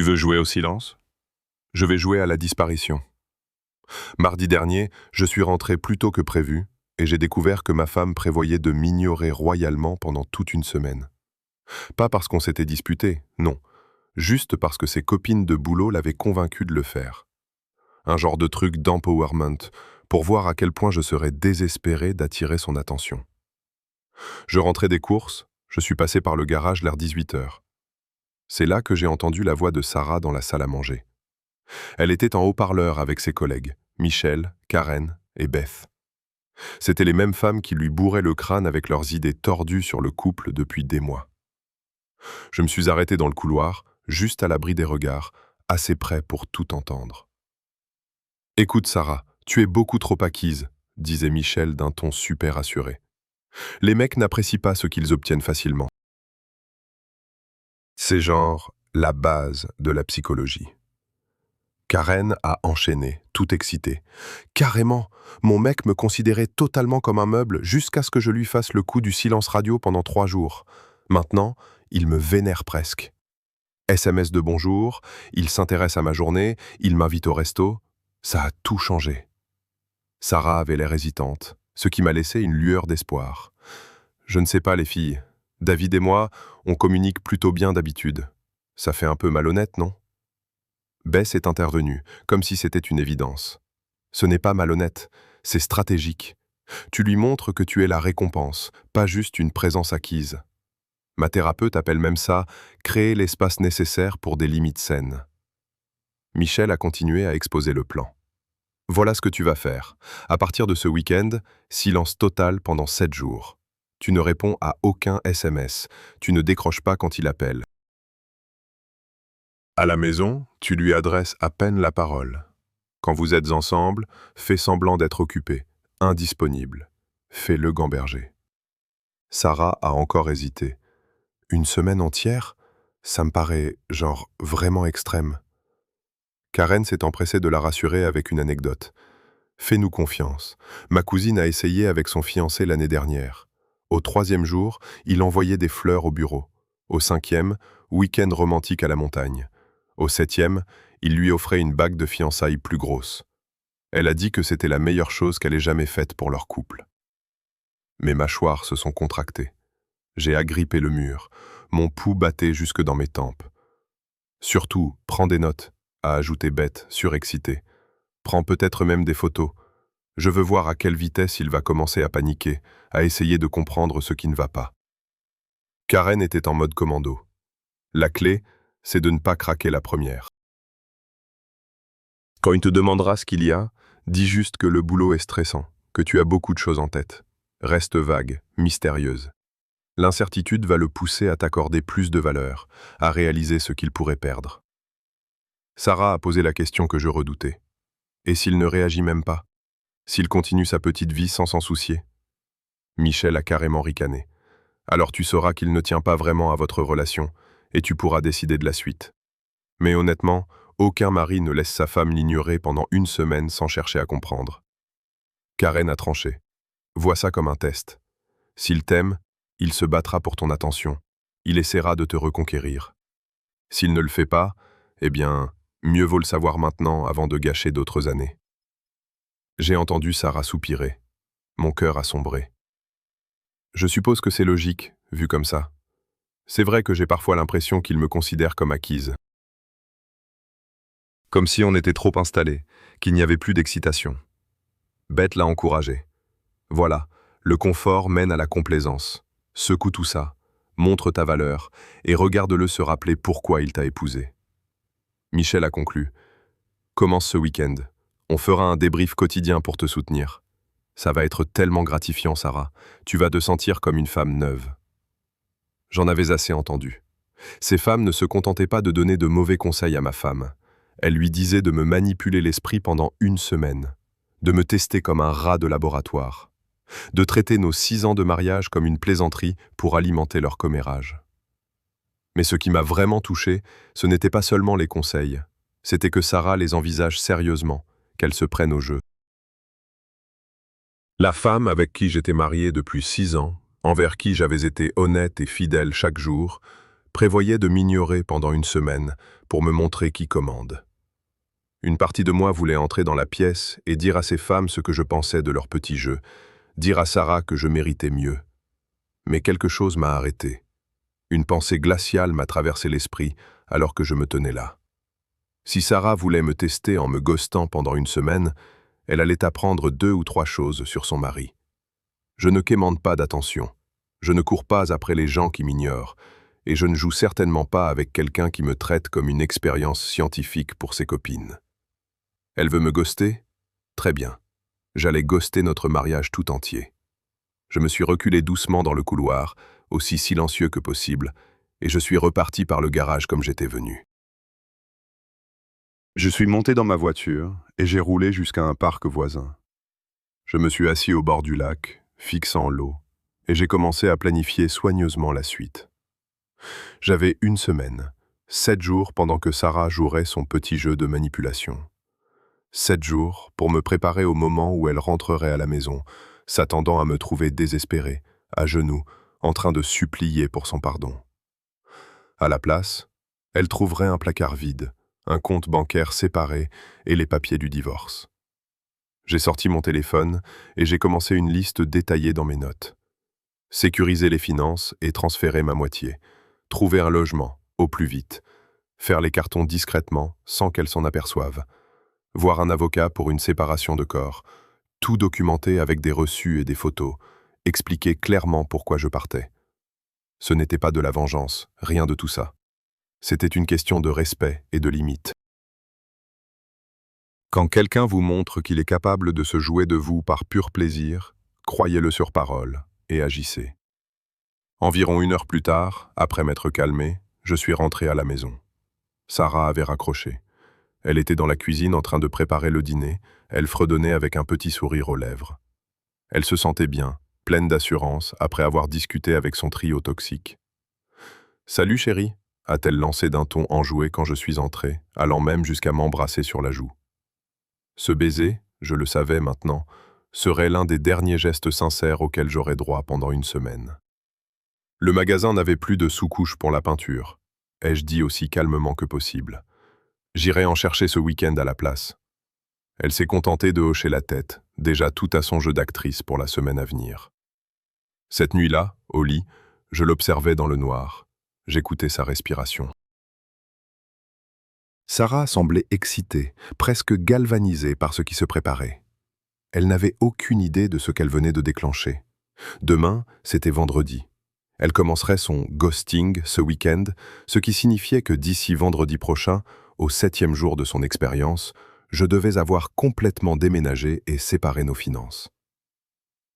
Tu veux jouer au silence? Je vais jouer à la disparition. Mardi dernier, je suis rentré plus tôt que prévu et j'ai découvert que ma femme prévoyait de m'ignorer royalement pendant toute une semaine. Pas parce qu'on s'était disputé, non, juste parce que ses copines de boulot l'avaient convaincue de le faire. Un genre de truc d'empowerment, pour voir à quel point je serais désespéré d'attirer son attention. Je rentrais des courses, je suis passé par le garage vers 18 heures. C'est là que j'ai entendu la voix de Sarah dans la salle à manger. Elle était en haut-parleur avec ses collègues, Michel, Karen et Beth. C'étaient les mêmes femmes qui lui bourraient le crâne avec leurs idées tordues sur le couple depuis des mois. Je me suis arrêté dans le couloir, juste à l'abri des regards, assez près pour tout entendre. « Écoute Sarah, tu es beaucoup trop acquise », disait Michel d'un ton super assuré. « Les mecs n'apprécient pas ce qu'ils obtiennent facilement. » C'est genre la base de la psychologie. Karen a enchaîné, tout excitée. « Carrément, mon mec me considérait totalement comme un meuble jusqu'à ce que je lui fasse le coup du silence radio pendant 3 jours. Maintenant, il me vénère presque. SMS de bonjour, il s'intéresse à ma journée, il m'invite au resto. Ça a tout changé. » Sarah avait l'air hésitante, ce qui m'a laissé une lueur d'espoir. Je ne sais pas les filles, David et moi, on communique plutôt bien d'habitude. Ça fait un peu malhonnête, non? Bess est intervenue, comme si c'était une évidence. Ce n'est pas malhonnête, c'est stratégique. Tu lui montres que tu es la récompense, pas juste une présence acquise. Ma thérapeute appelle même ça « créer l'espace nécessaire pour des limites saines ». Michel a continué à exposer le plan. Voilà ce que tu vas faire. À partir de ce week-end, silence total pendant 7 jours. Tu ne réponds à aucun SMS. Tu ne décroches pas quand il appelle. À la maison, tu lui adresses à peine la parole. Quand vous êtes ensemble, fais semblant d'être occupé, indisponible. Fais-le gamberger. Sarah a encore hésité. Une semaine entière? Ça me paraît, genre, vraiment extrême. Karen s'est empressée de la rassurer avec une anecdote. Fais-nous confiance. Ma cousine a essayé avec son fiancé l'année dernière. Au 3e jour, il envoyait des fleurs au bureau. Au 5e, week-end romantique à la montagne. Au 7e, il lui offrait une bague de fiançailles plus grosse. Elle a dit que c'était la meilleure chose qu'elle ait jamais faite pour leur couple. Mes mâchoires se sont contractées. J'ai agrippé le mur. Mon pouls battait jusque dans mes tempes. Surtout, prends des notes, a ajouté Beth, surexcitée. Prends peut-être même des photos. Je veux voir à quelle vitesse il va commencer à paniquer, à essayer de comprendre ce qui ne va pas. Karen était en mode commando. La clé, c'est de ne pas craquer la première. Quand il te demandera ce qu'il y a, dis juste que le boulot est stressant, que tu as beaucoup de choses en tête. Reste vague, mystérieuse. L'incertitude va le pousser à t'accorder plus de valeur, à réaliser ce qu'il pourrait perdre. Sarah a posé la question que je redoutais. Et s'il ne réagit même pas? S'il continue sa petite vie sans s'en soucier? Michel a carrément ricané. Alors tu sauras qu'il ne tient pas vraiment à votre relation, et tu pourras décider de la suite. Mais honnêtement, aucun mari ne laisse sa femme l'ignorer pendant 1 semaine sans chercher à comprendre. Karen a tranché. Vois ça comme un test. S'il t'aime, il se battra pour ton attention. Il essaiera de te reconquérir. S'il ne le fait pas, eh bien, mieux vaut le savoir maintenant avant de gâcher d'autres années. J'ai entendu Sarah soupirer. Mon cœur a sombré. Je suppose que c'est logique, vu comme ça. C'est vrai que j'ai parfois l'impression qu'il me considère comme acquise. Comme si on était trop installé, qu'il n'y avait plus d'excitation. Beth l'a encouragé. Voilà, le confort mène à la complaisance. Secoue tout ça, montre ta valeur, et regarde-le se rappeler pourquoi il t'a épousé. Michel a conclu. Commence ce week-end. On fera un débrief quotidien pour te soutenir. Ça va être tellement gratifiant, Sarah. Tu vas te sentir comme une femme neuve. J'en avais assez entendu. Ces femmes ne se contentaient pas de donner de mauvais conseils à ma femme. Elles lui disaient de me manipuler l'esprit pendant 1 semaine, de me tester comme un rat de laboratoire, de traiter nos 6 ans de mariage comme une plaisanterie pour alimenter leur commérage. Mais ce qui m'a vraiment touché, ce n'était pas seulement les conseils, c'était que Sarah les envisage sérieusement, qu'elle se prenne au jeu. La femme avec qui j'étais marié depuis 6 ans, envers qui j'avais été honnête et fidèle chaque jour, prévoyait de m'ignorer pendant une semaine pour me montrer qui commande. Une partie de moi voulait entrer dans la pièce et dire à ces femmes ce que je pensais de leur petit jeu, dire à Sarah que je méritais mieux. Mais quelque chose m'a arrêté. Une pensée glaciale m'a traversé l'esprit alors que je me tenais là. Si Sarah voulait me tester en me ghostant pendant une semaine, elle allait apprendre 2 ou 3 choses sur son mari. Je ne quémande pas d'attention. Je ne cours pas après les gens qui m'ignorent, et je ne joue certainement pas avec quelqu'un qui me traite comme une expérience scientifique pour ses copines. Elle veut me ghoster? Très bien. J'allais ghoster notre mariage tout entier. Je me suis reculé doucement dans le couloir, aussi silencieux que possible, et je suis reparti par le garage comme j'étais venu. Je suis monté dans ma voiture et j'ai roulé jusqu'à un parc voisin. Je me suis assis au bord du lac, fixant l'eau, et j'ai commencé à planifier soigneusement la suite. J'avais une semaine, 7 jours pendant que Sarah jouerait son petit jeu de manipulation. 7 jours pour me préparer au moment où elle rentrerait à la maison, s'attendant à me trouver désespéré, à genoux, en train de supplier pour son pardon. À la place, elle trouverait un placard vide, un compte bancaire séparé et les papiers du divorce. J'ai sorti mon téléphone et j'ai commencé une liste détaillée dans mes notes. Sécuriser les finances et transférer ma moitié. Trouver un logement, au plus vite. Faire les cartons discrètement, sans qu'elle s'en aperçoive. Voir un avocat pour une séparation de corps. Tout documenté avec des reçus et des photos. Expliquer clairement pourquoi je partais. Ce n'était pas de la vengeance, rien de tout ça. C'était une question de respect et de limite. Quand quelqu'un vous montre qu'il est capable de se jouer de vous par pur plaisir, croyez-le sur parole et agissez. Environ 1 heure plus tard, après m'être calmé, je suis rentré à la maison. Sarah avait raccroché. Elle était dans la cuisine en train de préparer le dîner, elle fredonnait avec un petit sourire aux lèvres. Elle se sentait bien, pleine d'assurance, après avoir discuté avec son trio toxique. « Salut chérie », a-t-elle lancé d'un ton enjoué quand je suis entré, allant même jusqu'à m'embrasser sur la joue. Ce baiser, je le savais maintenant, serait l'un des derniers gestes sincères auxquels j'aurais droit pendant une semaine. Le magasin n'avait plus de sous-couche pour la peinture, ai-je dit aussi calmement que possible. J'irai en chercher ce week-end à la place. Elle s'est contentée de hocher la tête, déjà tout à son jeu d'actrice pour la semaine à venir. Cette nuit-là, au lit, je l'observais dans le noir. J'écoutais sa respiration. Sarah semblait excitée, presque galvanisée par ce qui se préparait. Elle n'avait aucune idée de ce qu'elle venait de déclencher. Demain, c'était vendredi. Elle commencerait son ghosting ce week-end, ce qui signifiait que d'ici vendredi prochain, au 7e jour de son expérience, je devais avoir complètement déménagé et séparé nos finances.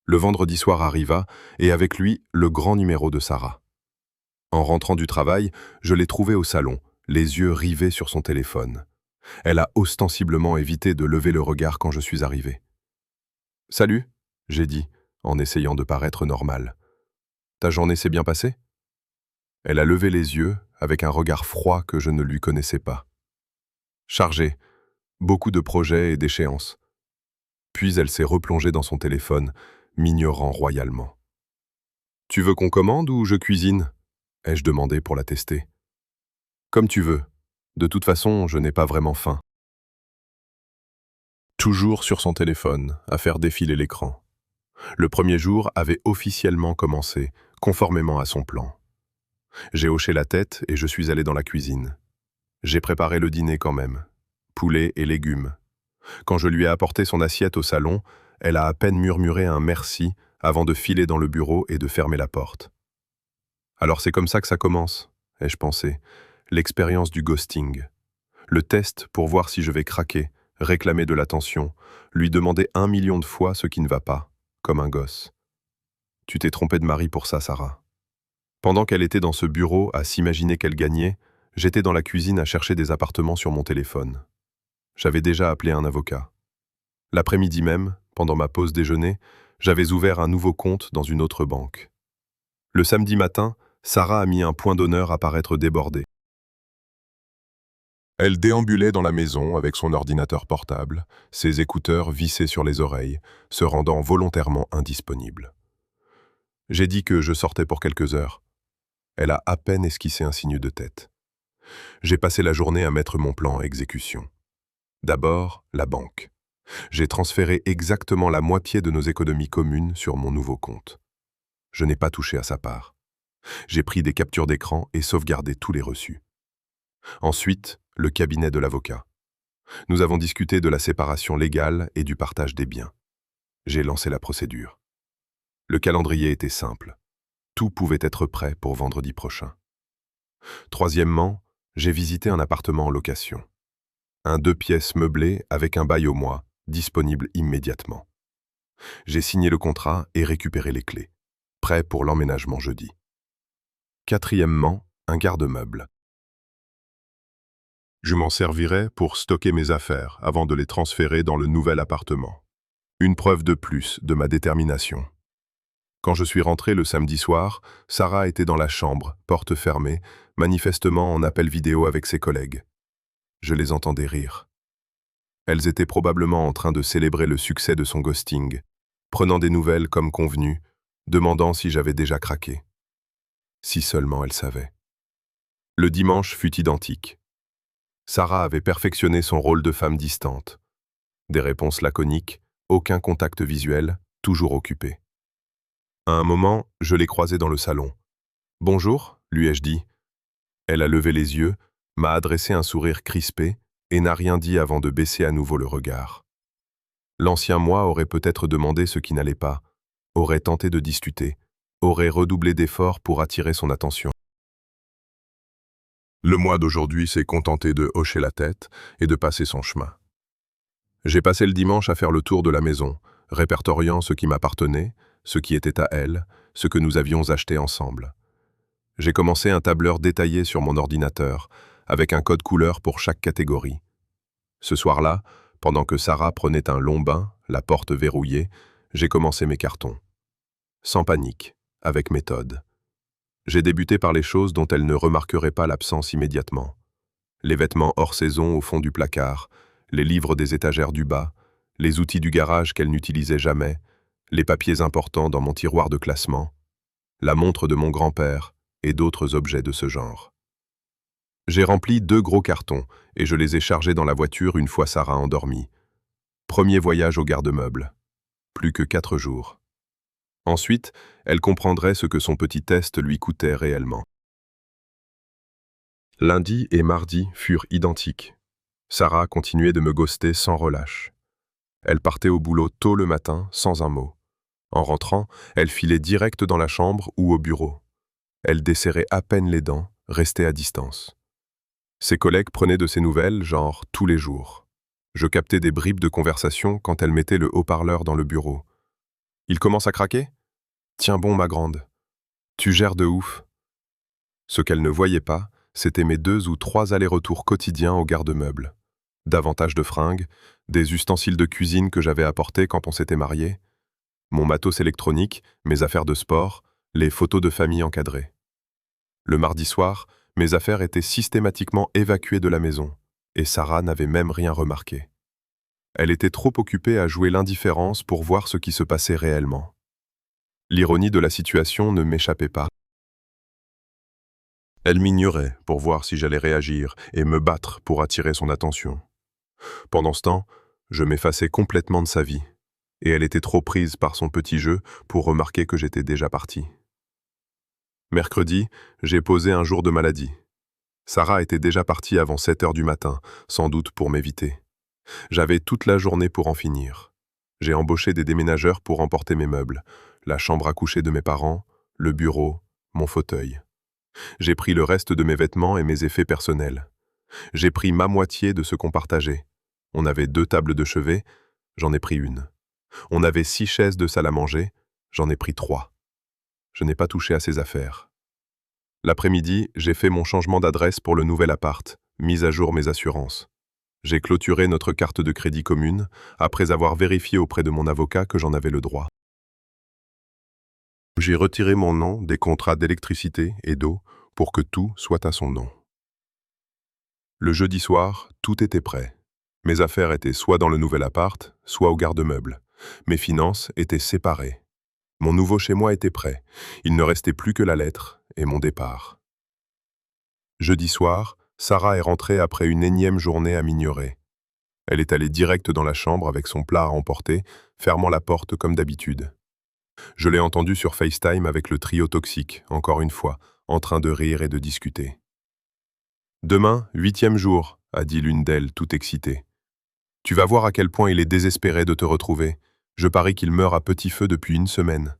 Le vendredi soir arriva, et avec lui, le grand numéro de Sarah. En rentrant du travail, je l'ai trouvée au salon, les yeux rivés sur son téléphone. Elle a ostensiblement évité de lever le regard quand je suis arrivé. « Salut », j'ai dit, en essayant de paraître normal. « Ta journée s'est bien passée ?» Elle a levé les yeux, avec un regard froid que je ne lui connaissais pas. Chargée, beaucoup de projets et d'échéances. Puis elle s'est replongée dans son téléphone, m'ignorant royalement. « Tu veux qu'on commande ou je cuisine ?» ai-je demandé pour la tester. « Comme tu veux. De toute façon, je n'ai pas vraiment faim. » Toujours sur son téléphone, à faire défiler l'écran. Le premier jour avait officiellement commencé, conformément à son plan. J'ai hoché la tête et je suis allé dans la cuisine. J'ai préparé le dîner quand même. Poulet et légumes. Quand je lui ai apporté son assiette au salon, elle a à peine murmuré un merci avant de filer dans le bureau et de fermer la porte. Alors c'est comme ça que ça commence, ai-je pensé, l'expérience du ghosting. Le test pour voir si je vais craquer, réclamer de l'attention, lui demander 1 million de fois ce qui ne va pas, comme un gosse. Tu t'es trompée de mari pour ça, Sarah. Pendant qu'elle était dans ce bureau à s'imaginer qu'elle gagnait, j'étais dans la cuisine à chercher des appartements sur mon téléphone. J'avais déjà appelé un avocat. L'après-midi même, pendant ma pause déjeuner, j'avais ouvert un nouveau compte dans une autre banque. Le samedi matin, Sarah a mis un point d'honneur à paraître débordée. Elle déambulait dans la maison avec son ordinateur portable, ses écouteurs vissés sur les oreilles, se rendant volontairement indisponible. J'ai dit que je sortais pour quelques heures. Elle a à peine esquissé un signe de tête. J'ai passé la journée à mettre mon plan en exécution. D'abord, la banque. J'ai transféré exactement la moitié de nos économies communes sur mon nouveau compte. Je n'ai pas touché à sa part. J'ai pris des captures d'écran et sauvegardé tous les reçus. Ensuite, le cabinet de l'avocat. Nous avons discuté de la séparation légale et du partage des biens. J'ai lancé la procédure. Le calendrier était simple. Tout pouvait être prêt pour vendredi prochain. Troisièmement, j'ai visité un appartement en location. Un 2 pièces meublé avec un bail au mois, disponible immédiatement. J'ai signé le contrat et récupéré les clés, prêt pour l'emménagement jeudi. Quatrièmement, un garde-meuble. Je m'en servirai pour stocker mes affaires avant de les transférer dans le nouvel appartement. Une preuve de plus de ma détermination. Quand je suis rentré le samedi soir, Sarah était dans la chambre, porte fermée, manifestement en appel vidéo avec ses collègues. Je les entendais rire. Elles étaient probablement en train de célébrer le succès de son ghosting, prenant des nouvelles comme convenu, demandant si j'avais déjà craqué. Si seulement elles savaient. Le dimanche fut identique. Sarah avait perfectionné son rôle de femme distante. Des réponses laconiques, aucun contact visuel, toujours occupée. À un moment, je l'ai croisée dans le salon. « Bonjour », lui ai-je dit. Elle a levé les yeux, m'a adressé un sourire crispé et n'a rien dit avant de baisser à nouveau le regard. L'ancien moi aurait peut-être demandé ce qui n'allait pas, aurait tenté de discuter, aurait redoublé d'efforts pour attirer son attention. Le moi d'aujourd'hui s'est contenté de hocher la tête et de passer son chemin. J'ai passé le dimanche à faire le tour de la maison, répertoriant ce qui m'appartenait, ce qui était à elle, ce que nous avions acheté ensemble. J'ai commencé un tableur détaillé sur mon ordinateur, avec un code couleur pour chaque catégorie. Ce soir-là, pendant que Sarah prenait un long bain, la porte verrouillée, j'ai commencé mes cartons. Sans panique, avec méthode. J'ai débuté par les choses dont elle ne remarquerait pas l'absence immédiatement. Les vêtements hors saison au fond du placard, les livres des étagères du bas, les outils du garage qu'elle n'utilisait jamais, les papiers importants dans mon tiroir de classement, la montre de mon grand-père et d'autres objets de ce genre. J'ai rempli 2 gros cartons et je les ai chargés dans la voiture une fois Sarah endormie. Premier voyage au garde-meuble. Plus que 4 jours. Ensuite, elle comprendrait ce que son petit test lui coûtait réellement. Lundi et mardi furent identiques. Sarah continuait de me ghoster sans relâche. Elle partait au boulot tôt le matin, sans un mot. En rentrant, elle filait direct dans la chambre ou au bureau. Elle desserrait à peine les dents, restait à distance. Ses collègues prenaient de ses nouvelles, genre tous les jours. Je captais des bribes de conversation quand elle mettait le haut-parleur dans le bureau. « Il commence à craquer ? Tiens bon, ma grande. Tu gères de ouf. » Ce qu'elle ne voyait pas, c'était mes 2 ou 3 allers-retours quotidiens au garde-meuble. Davantage de fringues, des ustensiles de cuisine que j'avais apportés quand on s'était mariés, mon matos électronique, mes affaires de sport, les photos de famille encadrées. Le mardi soir, mes affaires étaient systématiquement évacuées de la maison, et Sarah n'avait même rien remarqué. Elle était trop occupée à jouer l'indifférence pour voir ce qui se passait réellement. L'ironie de la situation ne m'échappait pas. Elle m'ignorait pour voir si j'allais réagir et me battre pour attirer son attention. Pendant ce temps, je m'effaçais complètement de sa vie, et elle était trop prise par son petit jeu pour remarquer que j'étais déjà parti. Mercredi, j'ai posé un jour de maladie. Sarah était déjà partie avant 7 heures du matin, sans doute pour m'éviter. J'avais toute la journée pour en finir. J'ai embauché des déménageurs pour emporter mes meubles, la chambre à coucher de mes parents, le bureau, mon fauteuil. J'ai pris le reste de mes vêtements et mes effets personnels. J'ai pris ma moitié de ce qu'on partageait. On avait 2 tables de chevet, j'en ai pris une. On avait 6 chaises de salle à manger, j'en ai pris 3. Je n'ai pas touché à ses affaires. L'après-midi, j'ai fait mon changement d'adresse pour le nouvel appart, mis à jour mes assurances. J'ai clôturé notre carte de crédit commune, après avoir vérifié auprès de mon avocat que j'en avais le droit. J'ai retiré mon nom des contrats d'électricité et d'eau pour que tout soit à son nom. Le jeudi soir, tout était prêt. Mes affaires étaient soit dans le nouvel appart, soit au garde-meuble. Mes finances étaient séparées. Mon nouveau chez-moi était prêt. Il ne restait plus que la lettre, et mon départ. Jeudi soir, Sarah est rentrée après une énième journée à m'ignorer. Elle est allée direct dans la chambre avec son plat à emporter, fermant la porte comme d'habitude. Je l'ai entendue sur FaceTime avec le trio toxique, encore une fois, en train de rire et de discuter. « Demain, 8e jour », a dit l'une d'elles, toute excitée. « Tu vas voir à quel point il est désespéré de te retrouver. Je parie qu'il meurt à petit feu depuis une semaine. »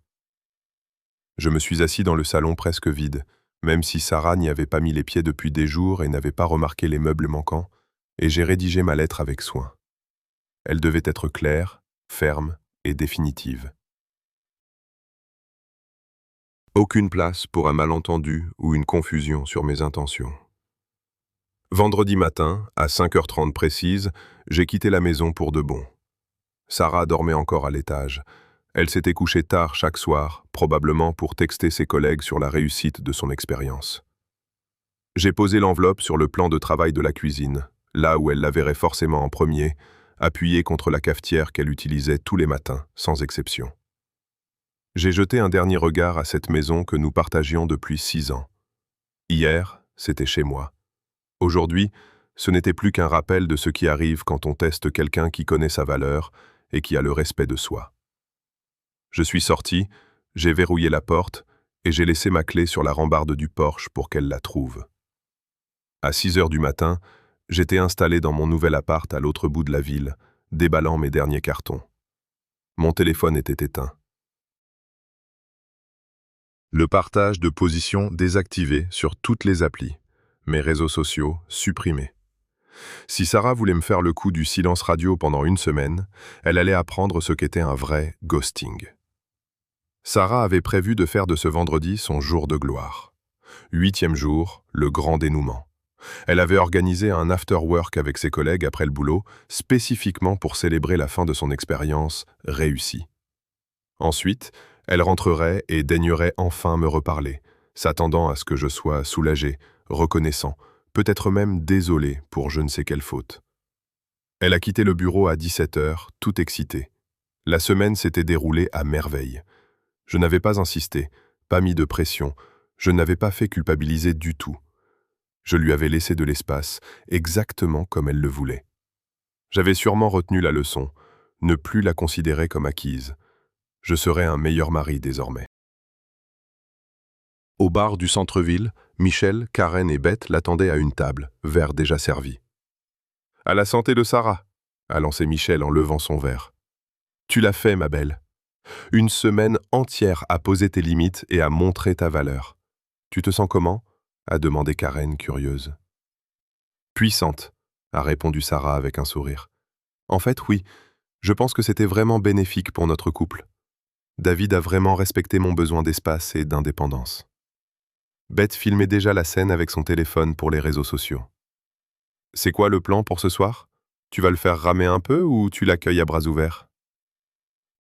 Je me suis assis dans le salon presque vide, même si Sarah n'y avait pas mis les pieds depuis des jours et n'avait pas remarqué les meubles manquants, et j'ai rédigé ma lettre avec soin. Elle devait être claire, ferme et définitive. Aucune place pour un malentendu ou une confusion sur mes intentions. Vendredi matin, à 5h30 précise, j'ai quitté la maison pour de bon. Sarah dormait encore à l'étage. Elle s'était couchée tard chaque soir, probablement pour texter ses collègues sur la réussite de son expérience. J'ai posé l'enveloppe sur le plan de travail de la cuisine, là où elle la verrait forcément en premier, appuyée contre la cafetière qu'elle utilisait tous les matins, sans exception. J'ai jeté un dernier regard à cette maison que nous partagions depuis 6 ans. Hier, c'était chez moi. Aujourd'hui, ce n'était plus qu'un rappel de ce qui arrive quand on teste quelqu'un qui connaît sa valeur et qui a le respect de soi. Je suis sorti, j'ai verrouillé la porte et j'ai laissé ma clé sur la rambarde du porche pour qu'elle la trouve. À 6h du matin, j'étais installé dans mon nouvel appart à l'autre bout de la ville, déballant mes derniers cartons. Mon téléphone était éteint. Le partage de position désactivé sur toutes les applis. Mes réseaux sociaux supprimés. Si Sarah voulait me faire le coup du silence radio pendant une semaine, elle allait apprendre ce qu'était un vrai ghosting. Sarah avait prévu de faire de ce vendredi son jour de gloire. 8e jour, le grand dénouement. Elle avait organisé un after-work avec ses collègues après le boulot, spécifiquement pour célébrer la fin de son expérience réussie. Ensuite, elle rentrerait et daignerait enfin me reparler, s'attendant à ce que je sois soulagé, reconnaissant, peut-être même désolé pour je ne sais quelle faute. Elle a quitté le bureau à 17h, tout excitée. La semaine s'était déroulée à merveille. Je n'avais pas insisté, pas mis de pression, je n'avais pas fait culpabiliser du tout. Je lui avais laissé de l'espace, exactement comme elle le voulait. J'avais sûrement retenu la leçon, ne plus la considérer comme acquise. Je serais un meilleur mari désormais. Au bar du centre-ville, Michel, Karen et Beth l'attendaient à une table, verre déjà servi. « À la santé de Sarah !» a lancé Michel en levant son verre. « Tu l'as fait, ma belle. Une semaine entière à poser tes limites et à montrer ta valeur. Tu te sens comment ?» a demandé Karen, curieuse. « Puissante !» a répondu Sarah avec un sourire. « En fait, oui, je pense que c'était vraiment bénéfique pour notre couple. David a vraiment respecté mon besoin d'espace et d'indépendance. » Beth filmait déjà la scène avec son téléphone pour les réseaux sociaux. « C'est quoi le plan pour ce soir ? Tu vas le faire ramer un peu ou tu l'accueilles à bras ouverts ?»«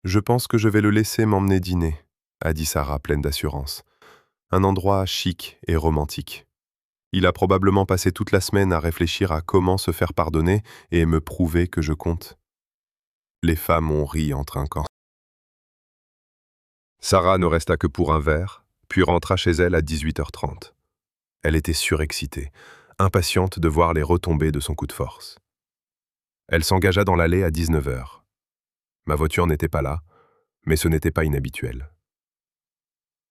Je pense que je vais le laisser m'emmener dîner, » a dit Sarah pleine d'assurance. « Un endroit chic et romantique. Il a probablement passé toute la semaine à réfléchir à comment se faire pardonner et me prouver que je compte. » Les femmes ont ri en trinquant. Sarah ne resta que pour un verre, puis rentra chez elle à 18h30. Elle était surexcitée, impatiente de voir les retombées de son coup de force. Elle s'engagea dans l'allée à 19h. Ma voiture n'était pas là, mais ce n'était pas inhabituel.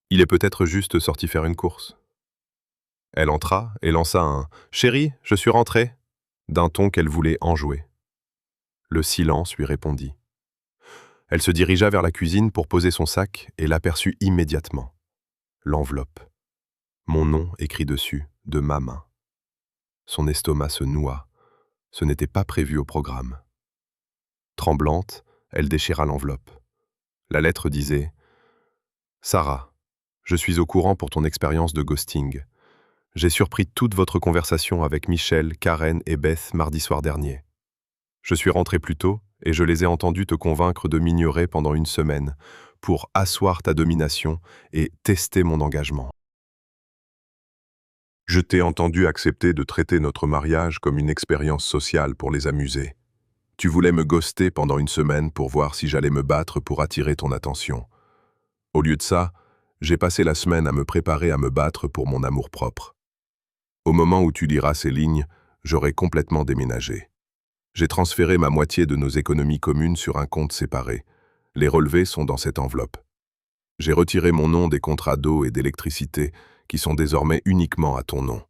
Il est peut-être juste sorti faire une course. Elle entra et lança un « Chérie, je suis rentrée » d'un ton qu'elle voulait enjouer. Le silence lui répondit. Elle se dirigea vers la cuisine pour poser son sac et l'aperçut immédiatement. L'enveloppe. Mon nom écrit dessus, de ma main. Son estomac se noua. Ce n'était pas prévu au programme. Tremblante, elle déchira l'enveloppe. La lettre disait « Sarah, je suis au courant pour ton expérience de ghosting. J'ai surpris toute votre conversation avec Michel, Karen et Beth mardi soir dernier. Je suis rentré plus tôt et je les ai entendus te convaincre de m'ignorer pendant une semaine pour asseoir ta domination et tester mon engagement. Je t'ai entendu accepter de traiter notre mariage comme une expérience sociale pour les amuser. Tu voulais me ghoster pendant une semaine pour voir si j'allais me battre pour attirer ton attention. Au lieu de ça, J'ai passé la semaine à me préparer à me battre pour mon amour-propre. Au moment où tu liras ces lignes, j'aurai complètement déménagé. J'ai transféré ma moitié de nos économies communes sur un compte séparé. Les relevés sont dans cette enveloppe. J'ai retiré mon nom des contrats d'eau et d'électricité, qui sont désormais uniquement à ton nom.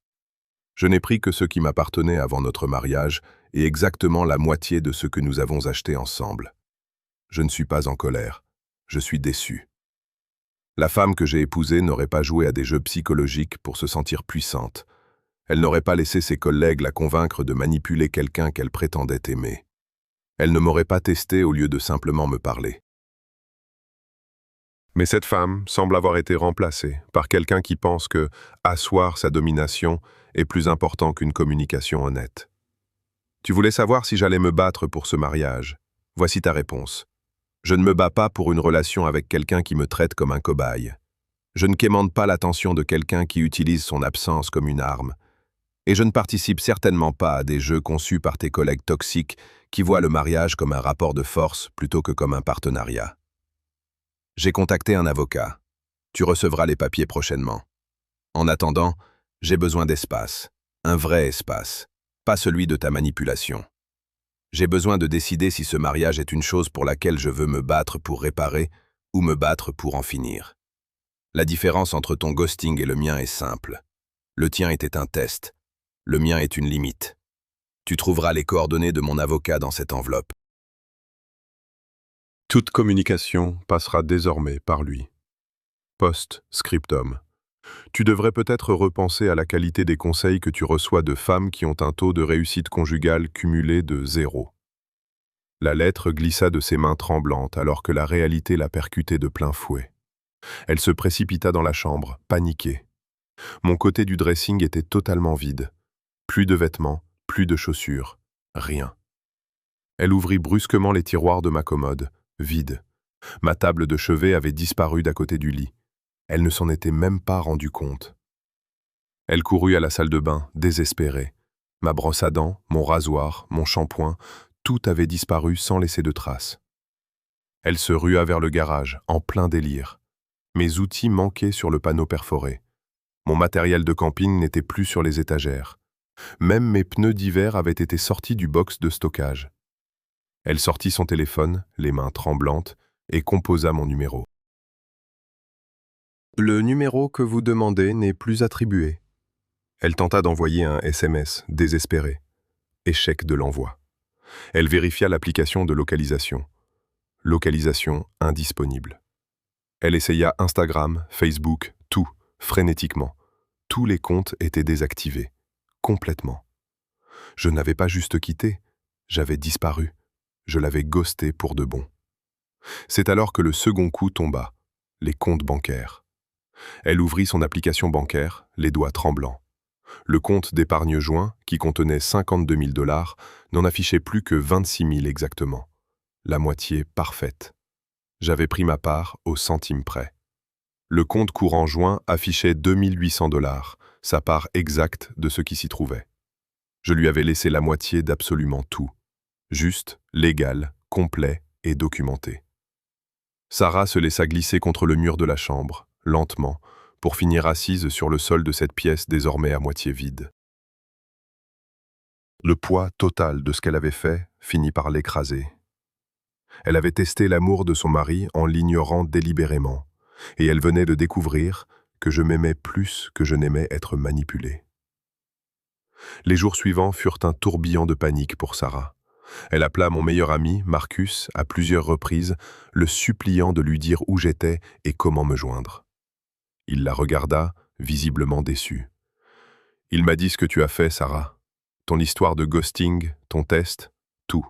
Je n'ai pris que ce qui m'appartenait avant notre mariage et exactement la moitié de ce que nous avons acheté ensemble. Je ne suis pas en colère, je suis déçu. La femme que j'ai épousée n'aurait pas joué à des jeux psychologiques pour se sentir puissante. Elle n'aurait pas laissé ses collègues la convaincre de manipuler quelqu'un qu'elle prétendait aimer. Elle ne m'aurait pas testé au lieu de simplement me parler. Mais cette femme semble avoir été remplacée par quelqu'un qui pense que asseoir sa domination est plus important qu'une communication honnête. Tu voulais savoir si j'allais me battre pour ce mariage. Voici ta réponse. Je ne me bats pas pour une relation avec quelqu'un qui me traite comme un cobaye. Je ne quémande pas l'attention de quelqu'un qui utilise son absence comme une arme. Et je ne participe certainement pas à des jeux conçus par tes collègues toxiques qui voient le mariage comme un rapport de force plutôt que comme un partenariat. J'ai contacté un avocat. Tu recevras les papiers prochainement. En attendant, j'ai besoin d'espace, un vrai espace, pas celui de ta manipulation. J'ai besoin de décider si ce mariage est une chose pour laquelle je veux me battre pour réparer ou me battre pour en finir. La différence entre ton ghosting et le mien est simple. Le tien était un test. Le mien est une limite. Tu trouveras les coordonnées de mon avocat dans cette enveloppe. Toute communication passera désormais par lui. Post-scriptum. Tu devrais peut-être repenser à la qualité des conseils que tu reçois de femmes qui ont un taux de réussite conjugale cumulé de 0. La lettre glissa de ses mains tremblantes alors que la réalité la percutait de plein fouet. Elle se précipita dans la chambre, paniquée. Mon côté du dressing était totalement vide. Plus de vêtements, plus de chaussures, rien. Elle ouvrit brusquement les tiroirs de ma commode, vides. Ma table de chevet avait disparu d'à côté du lit. Elle ne s'en était même pas rendue compte. Elle courut à la salle de bain, désespérée. Ma brosse à dents, mon rasoir, mon shampoing, tout avait disparu sans laisser de traces. Elle se rua vers le garage, en plein délire. Mes outils manquaient sur le panneau perforé. Mon matériel de camping n'était plus sur les étagères. Même mes pneus d'hiver avaient été sortis du box de stockage. Elle sortit son téléphone, les mains tremblantes, et composa mon numéro. Le numéro que vous demandez n'est plus attribué. Elle tenta d'envoyer un SMS, désespéré. Échec de l'envoi. Elle vérifia l'application de localisation. Localisation indisponible. Elle essaya Instagram, Facebook, tout, frénétiquement. Tous les comptes étaient désactivés. Complètement. Je n'avais pas juste quitté, j'avais disparu. Je l'avais ghosté pour de bon. C'est alors que le second coup tomba, les comptes bancaires. Elle ouvrit son application bancaire, les doigts tremblants. Le compte d'épargne joint, qui contenait 52 000 $, n'en affichait plus que 26 000 exactement. La moitié parfaite. J'avais pris ma part au centime près. Le compte courant joint affichait 2 800 $, sa part exacte de ce qui s'y trouvait. Je lui avais laissé la moitié d'absolument tout. Juste, légal, complet et documenté. Sarah se laissa glisser contre le mur de la chambre, lentement, pour finir assise sur le sol de cette pièce désormais à moitié vide. Le poids total de ce qu'elle avait fait finit par l'écraser. Elle avait testé l'amour de son mari en l'ignorant délibérément, et elle venait de découvrir que je m'aimais plus que je n'aimais être manipulé. Les jours suivants furent un tourbillon de panique pour Sarah. Elle appela mon meilleur ami, Marcus, à plusieurs reprises, le suppliant de lui dire où j'étais et comment me joindre. Il la regarda, visiblement déçu. « Il m'a dit ce que tu as fait, Sarah. Ton histoire de ghosting, ton test, tout. »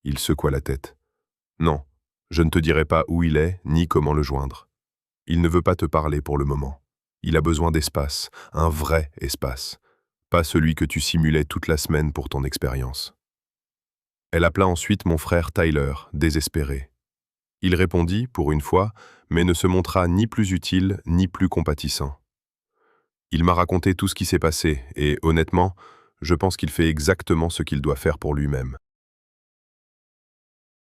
Il secoua la tête. « Non, je ne te dirai pas où il est, ni comment le joindre. Il ne veut pas te parler pour le moment. Il a besoin d'espace, un vrai espace, pas celui que tu simulais toute la semaine pour ton expérience. » Elle appela ensuite mon frère Tyler, désespéré. Il répondit, pour une fois, mais ne se montra ni plus utile ni plus compatissant. Il m'a raconté tout ce qui s'est passé, et honnêtement, je pense qu'il fait exactement ce qu'il doit faire pour lui-même.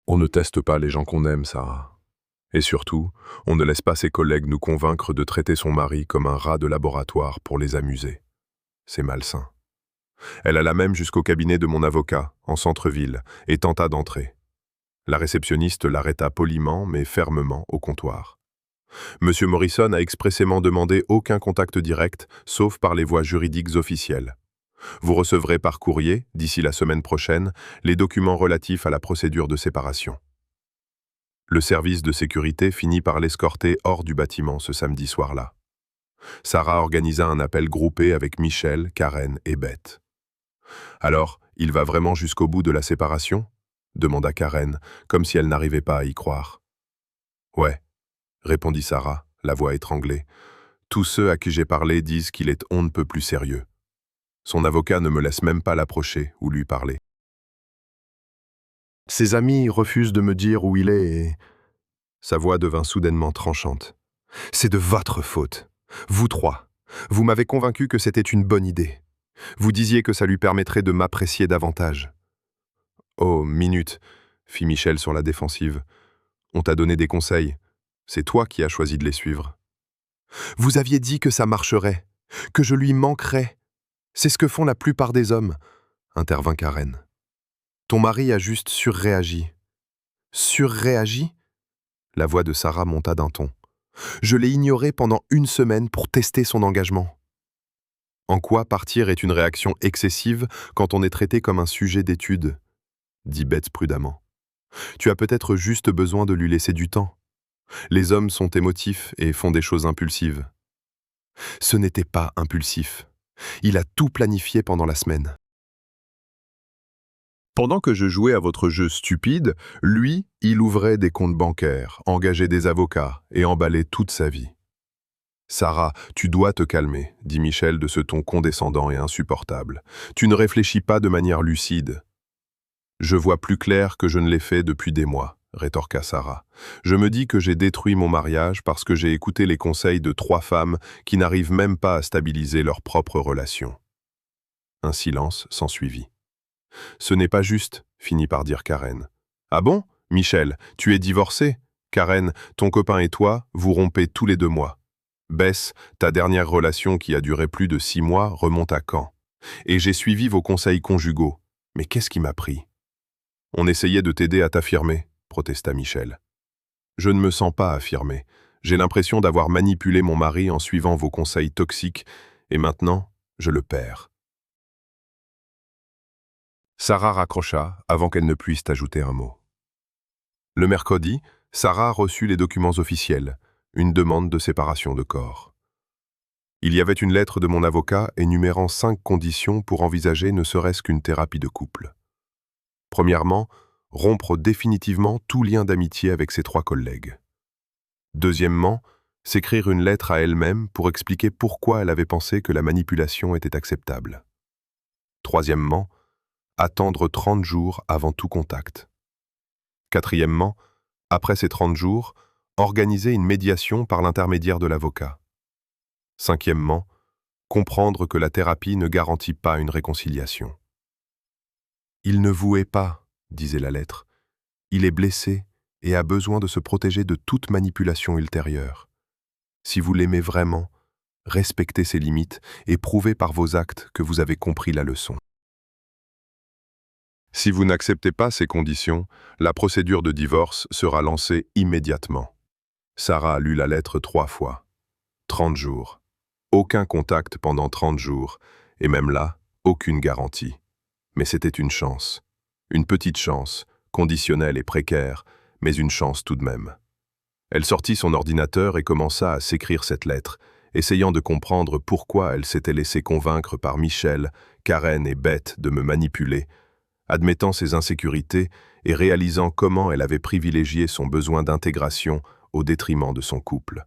On ne teste pas les gens qu'on aime, Sarah. Et surtout, on ne laisse pas ses collègues nous convaincre de traiter son mari comme un rat de laboratoire pour les amuser. C'est malsain. Elle alla même jusqu'au cabinet de mon avocat, en centre-ville, et tenta d'entrer. La réceptionniste l'arrêta poliment mais fermement au comptoir. Monsieur Morrison a expressément demandé aucun contact direct, sauf par les voies juridiques officielles. Vous recevrez par courrier, d'ici la semaine prochaine, les documents relatifs à la procédure de séparation. Le service de sécurité finit par l'escorter hors du bâtiment ce samedi soir-là. Sarah organisa un appel groupé avec Michel, Karen et Beth. « Alors, il va vraiment jusqu'au bout de la séparation ?» demanda Karen, comme si elle n'arrivait pas à y croire. « Ouais », répondit Sarah, la voix étranglée. « Tous ceux à qui j'ai parlé disent qu'il est on ne peut plus sérieux. Son avocat ne me laisse même pas l'approcher ou lui parler. Ses amis refusent de me dire où il est et... » Sa voix devint soudainement tranchante. « C'est de votre faute. Vous trois. Vous m'avez convaincu que c'était une bonne idée. Vous disiez que ça lui permettrait de m'apprécier davantage. » « Oh, minute, » fit Michel sur la défensive. « On t'a donné des conseils. C'est toi qui as choisi de les suivre. »« Vous aviez dit que ça marcherait, que je lui manquerais. C'est ce que font la plupart des hommes, » intervint Karen. « Ton mari a juste surréagi. »« Surréagi ?» La voix de Sarah monta d'un ton. « Je l'ai ignoré pendant une semaine pour tester son engagement. » En quoi partir est une réaction excessive quand on est traité comme un sujet d'étude, dit Beth prudemment. Tu as peut-être juste besoin de lui laisser du temps. Les hommes sont émotifs et font des choses impulsives. Ce n'était pas impulsif. Il a tout planifié pendant la semaine. Pendant que je jouais à votre jeu stupide, lui, il ouvrait des comptes bancaires, engageait des avocats et emballait toute sa vie. Sarah, tu dois te calmer, dit Michel de ce ton condescendant et insupportable. Tu ne réfléchis pas de manière lucide. Je vois plus clair que je ne l'ai fait depuis des mois, rétorqua Sarah. Je me dis que j'ai détruit mon mariage parce que j'ai écouté les conseils de 3 femmes qui n'arrivent même pas à stabiliser leur propre relation. Un silence s'ensuivit. Ce n'est pas juste, finit par dire Karen. Ah bon, Michel, tu es divorcé? Karen, ton copain et toi, vous rompez tous les 2 mois. Bess, ta dernière relation qui a duré plus de 6 mois remonte à quand? Et j'ai suivi vos conseils conjugaux. Mais qu'est-ce qui m'a pris? On essayait de t'aider à t'affirmer, protesta Michel. Je ne me sens pas affirmé. J'ai l'impression d'avoir manipulé mon mari en suivant vos conseils toxiques, et maintenant, je le perds. Sarah raccrocha avant qu'elle ne puisse ajouter un mot. Le mercredi, Sarah reçut les documents officiels, une demande de séparation de corps. Il y avait une lettre de mon avocat énumérant 5 conditions pour envisager ne serait-ce qu'une thérapie de couple. Premièrement, rompre définitivement tout lien d'amitié avec ses 3 collègues. Deuxièmement, s'écrire une lettre à elle-même pour expliquer pourquoi elle avait pensé que la manipulation était acceptable. Troisièmement, attendre 30 jours avant tout contact. Quatrièmement, après ces 30 jours, organiser une médiation par l'intermédiaire de l'avocat. Cinquièmement, comprendre que la thérapie ne garantit pas une réconciliation. Il ne vous hait pas, disait la lettre. Il est blessé et a besoin de se protéger de toute manipulation ultérieure. Si vous l'aimez vraiment, respectez ses limites et prouvez par vos actes que vous avez compris la leçon. Si vous n'acceptez pas ces conditions, la procédure de divorce sera lancée immédiatement. Sarah lut la lettre 3 fois. 30 jours. Aucun contact pendant 30 jours, et même là, aucune garantie. Mais c'était une chance. Une petite chance, conditionnelle et précaire, mais une chance tout de même. Elle sortit son ordinateur et commença à s'écrire cette lettre, essayant de comprendre pourquoi elle s'était laissée convaincre par Michel, Karen et Beth de me manipuler, admettant ses insécurités et réalisant comment elle avait privilégié son besoin d'intégration au détriment de son couple.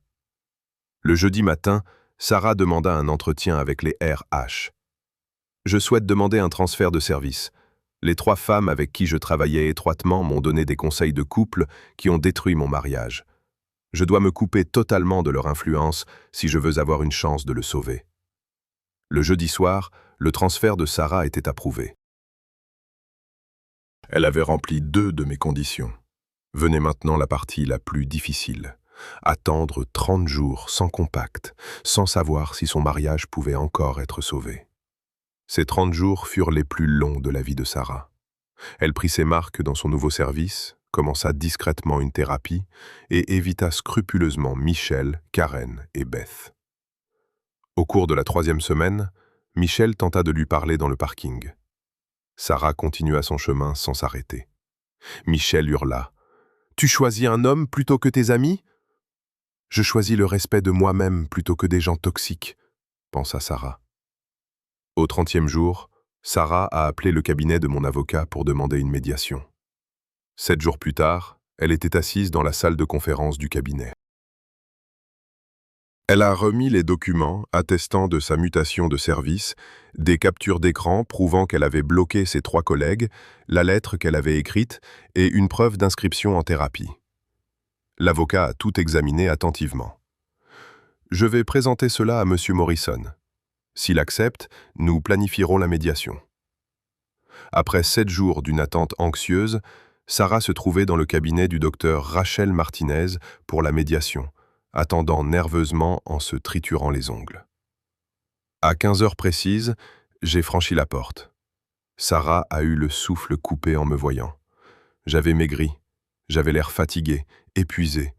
Le jeudi matin, Sarah demanda un entretien avec les RH. « Je souhaite demander un transfert de service. Les 3 femmes avec qui je travaillais étroitement m'ont donné des conseils de couple qui ont détruit mon mariage. Je dois me couper totalement de leur influence si je veux avoir une chance de le sauver. » Le jeudi soir, le transfert de Sarah était approuvé. Elle avait rempli 2 de mes conditions. Venait maintenant la partie la plus difficile. Attendre 30 jours sans contact, sans savoir si son mariage pouvait encore être sauvé. Ces 30 jours furent les plus longs de la vie de Sarah. Elle prit ses marques dans son nouveau service, commença discrètement une thérapie et évita scrupuleusement Michel, Karen et Beth. Au cours de la 3e semaine, Michel tenta de lui parler dans le parking. Sarah continua son chemin sans s'arrêter. Michel hurla. « Tu choisis un homme plutôt que tes amis ?»« Je choisis le respect de moi-même plutôt que des gens toxiques, » pensa Sarah. Au 30e jour, Sarah a appelé le cabinet de mon avocat pour demander une médiation. 7 jours plus tard, elle était assise dans la salle de conférence du cabinet. Elle a remis les documents attestant de sa mutation de service, des captures d'écran prouvant qu'elle avait bloqué ses 3 collègues, la lettre qu'elle avait écrite et une preuve d'inscription en thérapie. L'avocat a tout examiné attentivement. « Je vais présenter cela à M. Morrison. S'il accepte, nous planifierons la médiation. » Après 7 jours d'une attente anxieuse, Sarah se trouvait dans le cabinet du docteur Rachel Martinez pour la médiation, attendant nerveusement en se triturant les ongles. À 15 heures précises, j'ai franchi la porte. Sarah a eu le souffle coupé en me voyant. J'avais maigri, j'avais l'air fatigué, épuisé,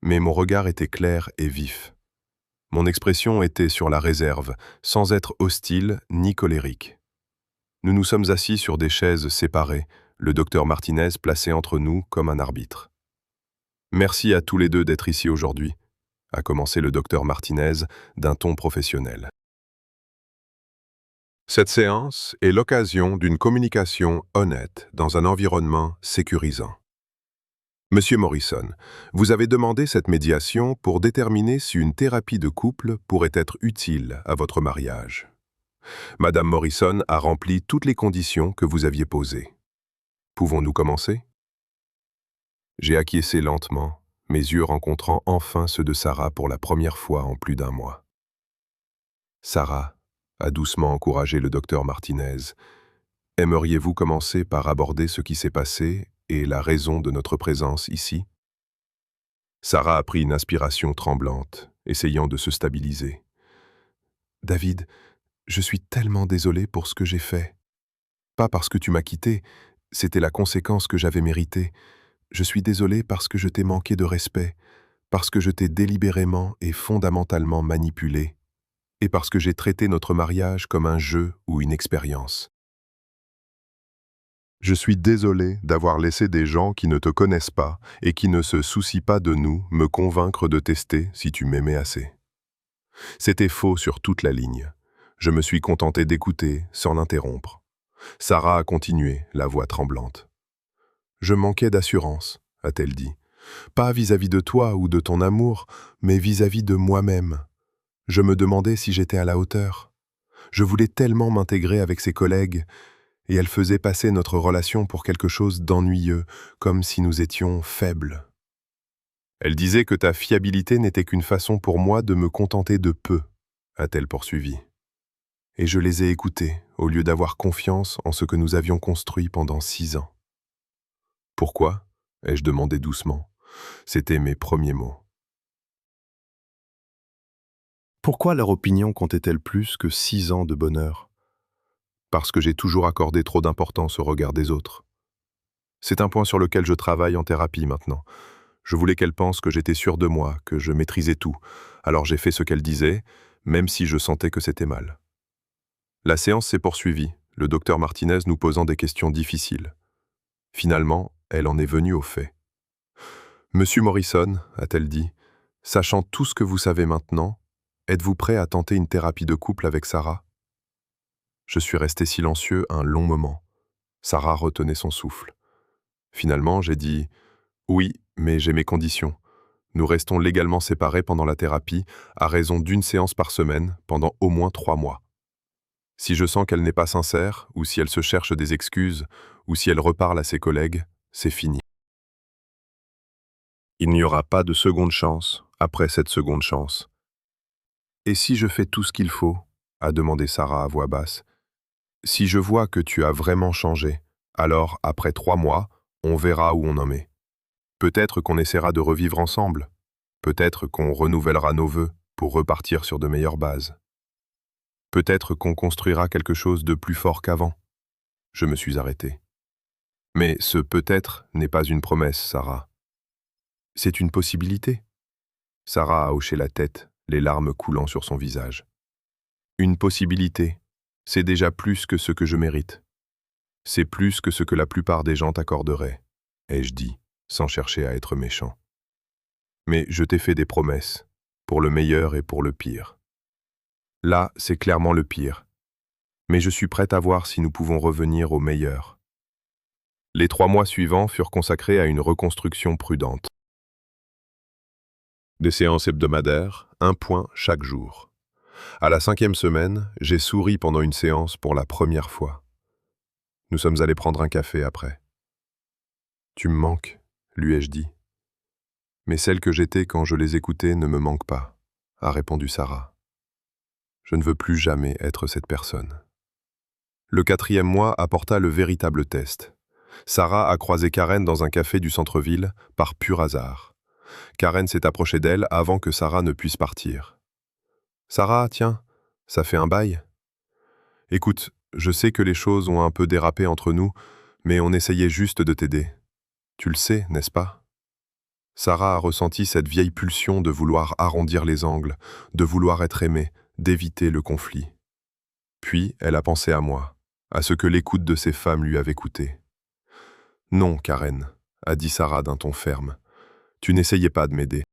mais mon regard était clair et vif. Mon expression était sur la réserve, sans être hostile ni colérique. Nous nous sommes assis sur des chaises séparées, le docteur Martinez placé entre nous comme un arbitre. « Merci à tous les deux d'être ici aujourd'hui », a commencé le docteur Martinez d'un ton professionnel. Cette séance est l'occasion d'une communication honnête dans un environnement sécurisant. Monsieur Morrison, vous avez demandé cette médiation pour déterminer si une thérapie de couple pourrait être utile à votre mariage. Madame Morrison a rempli toutes les conditions que vous aviez posées. Pouvons-nous commencer? J'ai acquiescé lentement, mes yeux rencontrant enfin ceux de Sarah pour la première fois en plus d'1 mois. Sarah, a doucement encouragé le docteur Martinez, aimeriez-vous commencer par aborder ce qui s'est passé et la raison de notre présence ici? Sarah a pris une inspiration tremblante, essayant de se stabiliser. David, je suis tellement désolée pour ce que j'ai fait. Pas parce que tu m'as quitté, c'était la conséquence que j'avais méritée. Je suis désolée parce que je t'ai manqué de respect, parce que je t'ai délibérément et fondamentalement manipulé, et parce que j'ai traité notre mariage comme un jeu ou une expérience. Je suis désolé d'avoir laissé des gens qui ne te connaissent pas et qui ne se soucient pas de nous me convaincre de tester si tu m'aimais assez. C'était faux sur toute la ligne. Je me suis contenté d'écouter sans l'interrompre. Sarah a continué, la voix tremblante. « Je manquais d'assurance, a-t-elle dit. Pas vis-à-vis de toi ou de ton amour, mais vis-à-vis de moi-même. Je me demandais si j'étais à la hauteur. Je voulais tellement m'intégrer avec ses collègues, et elle faisait passer notre relation pour quelque chose d'ennuyeux, comme si nous étions faibles. Elle disait que ta fiabilité n'était qu'une façon pour moi de me contenter de peu, a-t-elle poursuivi. Et je les ai écoutés, au lieu d'avoir confiance en ce que nous avions construit pendant 6 ans. Pourquoi? Ai-je demandé doucement. C'étaient mes premiers mots. Pourquoi leur opinion comptait-elle plus que 6 ans de bonheur? Parce que j'ai toujours accordé trop d'importance au regard des autres. C'est un point sur lequel je travaille en thérapie maintenant. Je voulais qu'elle pense que j'étais sûr de moi, que je maîtrisais tout, alors j'ai fait ce qu'elle disait, même si je sentais que c'était mal. La séance s'est poursuivie, le docteur Martinez nous posant des questions difficiles. Finalement, elle en est venue au fait. « Monsieur Morrison, a-t-elle dit, sachant tout ce que vous savez maintenant, êtes-vous prêt à tenter une thérapie de couple avec Sarah ?» Je suis resté silencieux un long moment. Sarah retenait son souffle. Finalement, j'ai dit « Oui, mais j'ai mes conditions. Nous restons légalement séparés pendant la thérapie, à raison d'1 séance par semaine, pendant au moins 3 mois. Si je sens qu'elle n'est pas sincère, ou si elle se cherche des excuses, ou si elle reparle à ses collègues, c'est fini. Il n'y aura pas de seconde chance après cette seconde chance. Et si je fais tout ce qu'il faut, a demandé Sarah à voix basse, si je vois que tu as vraiment changé, alors, après 3 mois, on verra où on en est. Peut-être qu'on essaiera de revivre ensemble. Peut-être qu'on renouvellera nos vœux pour repartir sur de meilleures bases. Peut-être qu'on construira quelque chose de plus fort qu'avant. Je me suis arrêté. Mais ce peut-être n'est pas une promesse, Sarah. C'est une possibilité. Sarah a hoché la tête, les larmes coulant sur son visage. Une possibilité, c'est déjà plus que ce que je mérite. C'est plus que ce que la plupart des gens t'accorderaient, ai-je dit, sans chercher à être méchant. Mais je t'ai fait des promesses, pour le meilleur et pour le pire. Là, c'est clairement le pire. Mais je suis prête à voir si nous pouvons revenir au meilleur. Les 3 mois suivants furent consacrés à une reconstruction prudente. Des séances hebdomadaires, 1 point chaque jour. À la 5e semaine, j'ai souri pendant une séance pour la première fois. Nous sommes allés prendre un café après. « Tu me manques », lui ai-je dit. « Mais celle que j'étais quand je les écoutais ne me manque pas », a répondu Sarah. « Je ne veux plus jamais être cette personne. » Le 4e mois apporta le véritable test. Sarah a croisé Karen dans un café du centre-ville, par pur hasard. Karen s'est approchée d'elle avant que Sarah ne puisse partir. « Sarah, tiens, ça fait un bail. Écoute, je sais que les choses ont un peu dérapé entre nous, mais on essayait juste de t'aider. Tu le sais, n'est-ce pas ?» Sarah a ressenti cette vieille pulsion de vouloir arrondir les angles, de vouloir être aimée, d'éviter le conflit. Puis, elle a pensé à moi, à ce que l'écoute de ces femmes lui avait coûté. « Non, Karen, » a dit Sarah d'un ton ferme. « Tu n'essayais pas de m'aider.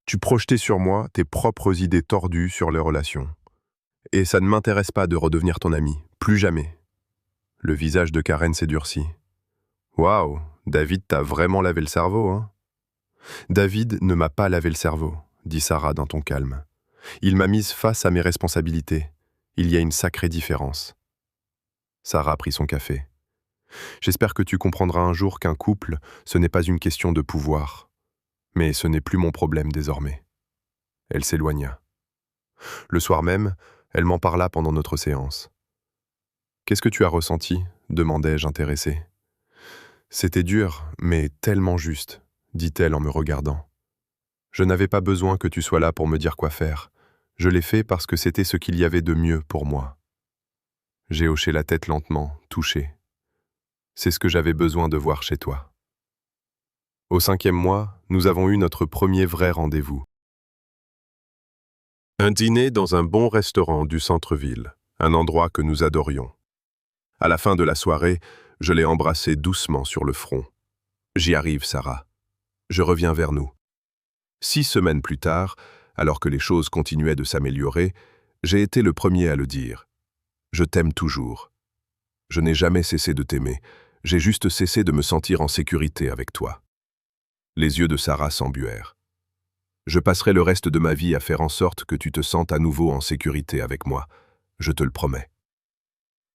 Tu projetais sur moi tes propres idées tordues sur les relations. Et ça ne m'intéresse pas de redevenir ton ami, plus jamais. » Le visage de Karen s'est durci. « Waouh, David t'a vraiment lavé le cerveau, hein ?» « David ne m'a pas lavé le cerveau, » dit Sarah d'un ton calme. « Il m'a mise face à mes responsabilités. Il y a une sacrée différence. » Sarah prit son café. « J'espère que tu comprendras un jour qu'un couple, ce n'est pas une question de pouvoir. Mais ce n'est plus mon problème désormais. » Elle s'éloigna. Le soir même, elle m'en parla pendant notre séance. « Qu'est-ce que tu as ressenti ?» demandai-je intéressé. « C'était dur, mais tellement juste, » dit-elle en me regardant. « Je n'avais pas besoin que tu sois là pour me dire quoi faire. Je l'ai fait parce que c'était ce qu'il y avait de mieux pour moi. » J'ai hoché la tête lentement, touché. C'est ce que j'avais besoin de voir chez toi. Au 5e mois, nous avons eu notre premier vrai rendez-vous. Un dîner dans un bon restaurant du centre-ville, un endroit que nous adorions. À la fin de la soirée, je l'ai embrassé doucement sur le front. « J'y arrive, Sarah. Je reviens vers nous. » 6 semaines plus tard, alors que les choses continuaient de s'améliorer, j'ai été le premier à le dire. Je t'aime toujours. Je n'ai jamais cessé de t'aimer, j'ai juste cessé de me sentir en sécurité avec toi. Les yeux de Sarah s'embuèrent. Je passerai le reste de ma vie à faire en sorte que tu te sentes à nouveau en sécurité avec moi, je te le promets.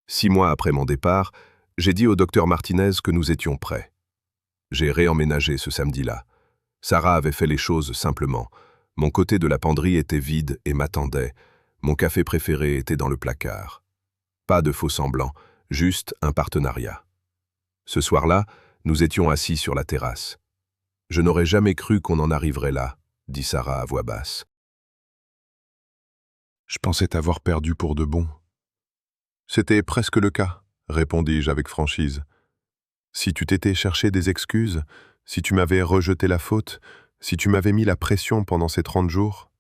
6 mois après mon départ, j'ai dit au docteur Martinez que nous étions prêts. J'ai réemménagé ce samedi-là. Sarah avait fait les choses simplement. Mon côté de la penderie était vide et m'attendait. Mon café préféré était dans le placard. Pas de faux semblants, juste un partenariat. Ce soir-là, nous étions assis sur la terrasse. « Je n'aurais jamais cru qu'on en arriverait là », dit Sarah à voix basse. « Je pensais t'avoir perdu pour de bon. » « C'était presque le cas, » répondis-je avec franchise. « Si tu t'étais cherché des excuses, si tu m'avais rejeté la faute, si tu m'avais mis la pression pendant ces 30 jours,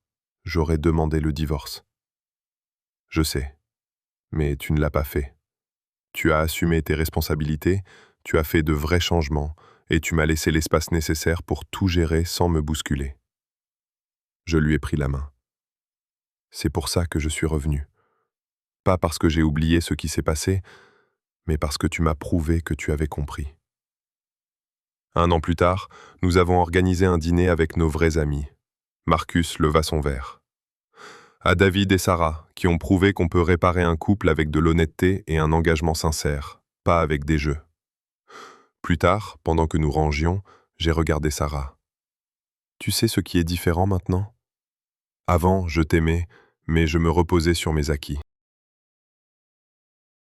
j'aurais demandé le divorce. Je sais, mais tu ne l'as pas fait. Tu as assumé tes responsabilités, tu as fait de vrais changements, et tu m'as laissé l'espace nécessaire pour tout gérer sans me bousculer. » Je lui ai pris la main. « C'est pour ça que je suis revenu. Pas parce que j'ai oublié ce qui s'est passé, mais parce que tu m'as prouvé que tu avais compris. » 1 an plus tard, nous avons organisé un dîner avec nos vrais amis. Marcus leva son verre. À David et Sarah, qui ont prouvé qu'on peut réparer un couple avec de l'honnêteté et un engagement sincère, pas avec des jeux. Plus tard, pendant que nous rangions, j'ai regardé Sarah. « Tu sais ce qui est différent maintenant ? Avant, je t'aimais, mais je me reposais sur mes acquis.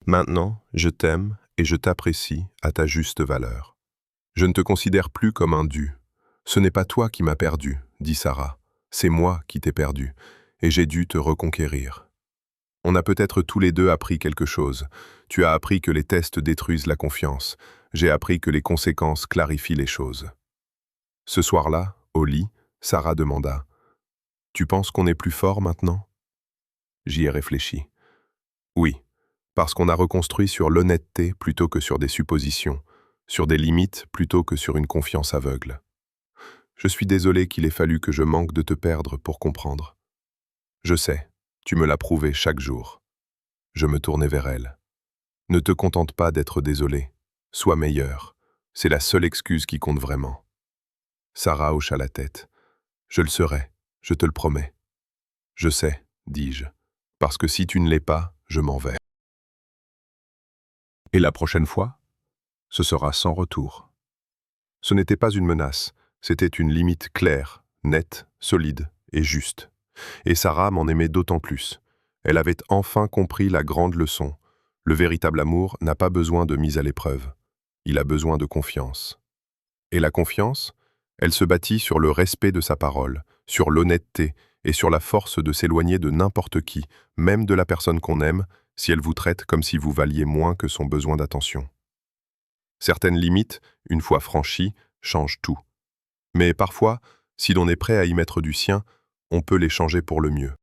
Maintenant, je t'aime et je t'apprécie à ta juste valeur. Je ne te considère plus comme un dû. Ce n'est pas toi qui m'as perdu, dit Sarah. C'est moi qui t'ai perdu, et j'ai dû te reconquérir. On a peut-être tous les deux appris quelque chose. Tu as appris que les tests détruisent la confiance. J'ai appris que les conséquences clarifient les choses. Ce soir-là, au lit, Sarah demanda « Tu penses qu'on est plus fort maintenant ?» J'y ai réfléchi. Oui, parce qu'on a reconstruit sur l'honnêteté plutôt que sur des suppositions, sur des limites plutôt que sur une confiance aveugle. Je suis désolé qu'il ait fallu que je manque de te perdre pour comprendre. Je sais, tu me l'as prouvé chaque jour. Je me tournai vers elle. Ne te contente pas d'être désolé. Sois meilleur. C'est la seule excuse qui compte vraiment. Sarah hocha la tête. Je le serai, je te le promets. Je sais, dis-je, parce que si tu ne l'es pas, je m'en vais. Et la prochaine fois, ce sera sans retour. Ce n'était pas une menace, c'était une limite claire, nette, solide et juste. Et Sarah m'en aimait d'autant plus. Elle avait enfin compris la grande leçon. Le véritable amour n'a pas besoin de mise à l'épreuve. Il a besoin de confiance. Et la confiance, elle se bâtit sur le respect de sa parole, sur l'honnêteté et sur la force de s'éloigner de n'importe qui, même de la personne qu'on aime, si elle vous traite comme si vous valiez moins que son besoin d'attention. Certaines limites, une fois franchies, changent tout. Mais parfois, si l'on est prêt à y mettre du sien, on peut les changer pour le mieux.